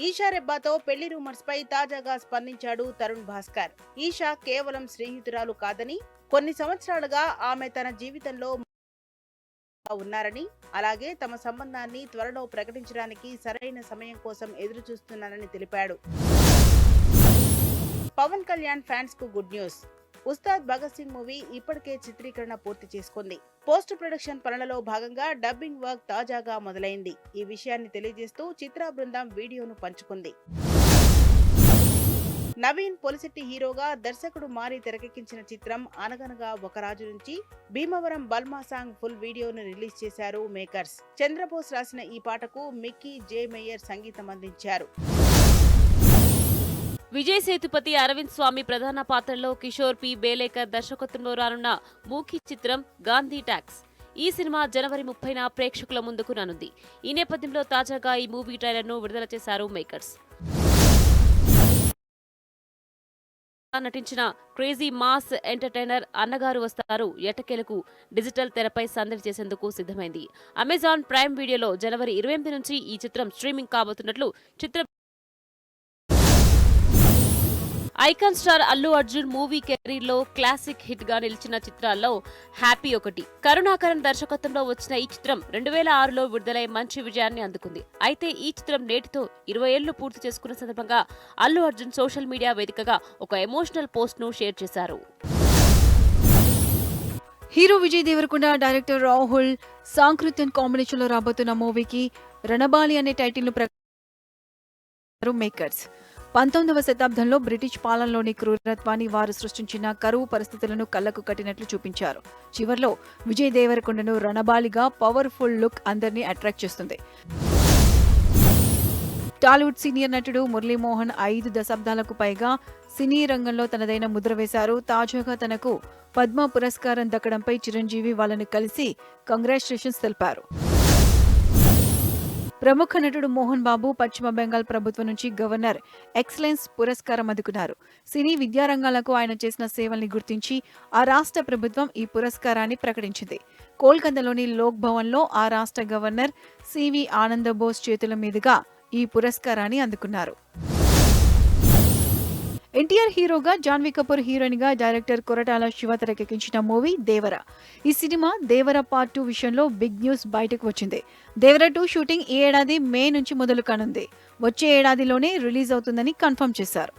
ఈషా రెబ్బాతో పెళ్లి రూమర్స్ పై తాజాగా స్పందించాడు తరుణ్ భాస్కర్. ఈషా కేవలం స్నేహితురాలు కాదని, కొన్ని సంవత్సరాలుగా ఆమె తన జీవితంలో ఉన్నారని, అలాగే తమ సంబంధాన్ని త్వరలో ప్రకటించడానికి సరైన సమయం కోసం ఎదురు చూస్తున్నానని తెలిపాడు. పవన్ కళ్యాణ్ ఫ్యాన్స్ కు good news. Ustaad Bhagat Singh movie ఇప్పటికే చిత్రీకరణ పూర్తి చేసుకుంది. పోస్ట్ ప్రొడక్షన్ పనులలో భాగంగా డబ్బింగ్ వర్క్ తాజాగా మొదలైంది. ఈ విషయాన్ని తెలియజేస్తూ చిత్ర బృందం వీడియోను పంచుకుంది. నవీన్ పొలిశెట్టి హీరోగా దర్శకుడు మారి తెరకెక్కించిన చిత్రం అనగనగా ఒక రాజు నుంచి భీమవరం బల్మా సాంగ్ ఫుల్ వీడియోను రిలీజ్ చేశారు మేకర్స్. చంద్రబోస్ రాసిన ఈ పాటకు మిక్కీ జే మేయర్ సంగీతం అందించారు. విజయ్ సేతుపతి, అరవింద్ స్వామి ప్రధాన పాత్రల్లో కిషోర్ పి. బేలేకర్ దర్శకత్వంలో రానున్న మూకీ చిత్రం గాంధీ టాక్స్. ఈ సినిమా జనవరి 30న ప్రేక్షకుల ముందుకు రానుంది. ఈ నేపథ్యంలో తాజాగా ఈ మూవీ ట్రైలర్ను విడుదల చేశారు మేకర్స్. నటించిన క్రేజీ మాస్ ఎంటర్టైనర్ అన్నగారు వస్తారు ఎట్టకేలకు డిజిటల్ తెరపై సందడి చేసేందుకు సిద్ధమైంది. అమెజాన్ ప్రైమ్ వీడియోలో జనవరి 28 నుంచి ఈ చిత్రం స్ట్రీమింగ్ కాబోతున్నట్లు చిత్ర icon star Allu Arjun movie career లో క్లాసిక్ హిట్ గా నిలిచిన చిత్రాల్లో హ్యాపీ ఒకటి. కరుణాకరన్ దర్శకత్వంలో వచ్చిన ఈ చిత్రం 2006లో విడుదలై మంచి విజయాన్ని అందుకుంది. అయితే ఈ చిత్రం నేటితో 20 ఏళ్లు పూర్తి చేసుకున్న సందర్భంగా అల్లు అర్జున్ సోషల్ మీడియా వేదికగా ఒక ఎమోషనల్ పోస్ట్ ను షేర్ చేశారు. Hero Vijay Deverakonda, director Rahul Sankrityan combination లో రాబోతున్న మూవీకి రణబాలి అనే టైటిల్ ను ప్రకటించారు మేకర్స్. 19వ శతాబ్దంలో బ్రిటిష్ పాలనలోని క్రూరత్వాన్ని వారు సృష్టించిన కరువు పరిస్థితులను కళ్లకు కట్టినట్లు చూపించారు. చివర్లో విజయ్ దేవరకొండను రణబాలిగా పవర్ఫుల్ లుక్ అందరినీ అట్రాక్ట్ చేస్తుంది. టాలీవుడ్ సీనియర్ నటుడు మురళీమోహన్ 5 దశాబ్దాలకు పైగా సినీ రంగంలో తనదైన ముద్ర వేశారు. తాజాగా తనకు పద్మ పురస్కారం దక్కడంపై చిరంజీవి వాళ్ళని కలిసి కంగ్రాచులేషన్స్ తెలిపారు. ప్రముఖ నటుడు మోహన్ బాబు పశ్చిమ బెంగాల్ ప్రభుత్వం నుంచి గవర్నర్ ఎక్సలెన్స్ పురస్కారం అందుకున్నారు. సినీ విద్యారంగాలకు ఆయన చేసిన సేవల్ని గుర్తించి ఆ రాష్ట్ర ప్రభుత్వం ఈ పురస్కారాన్ని ప్రకటించింది. కోల్కతాలోని లోక్ భవన్లో ఆ రాష్ట్ర గవర్నర్ సివి ఆనందబోస్ చేతుల మీదుగా ఈ పురస్కారాన్ని అందుకున్నారు. ఎన్టీఆర్ హీరోగా, జాన్వీ కపూర్ హీరోయిన్ గా డైరెక్టర్ కొరటాల శివ తెరకెక్కించిన మూవీ దేవర. ఈ సినిమా దేవర పార్ట్ 2 విషయంలో బిగ్ న్యూస్ బయటకు వచ్చింది. దేవర 2 షూటింగ్ ఈ ఏడాది మే నుంచి మొదలు కానుంది. వచ్చే ఏడాదిలోనే రిలీజ్ అవుతుందని కన్ఫర్మ్ చేశారు.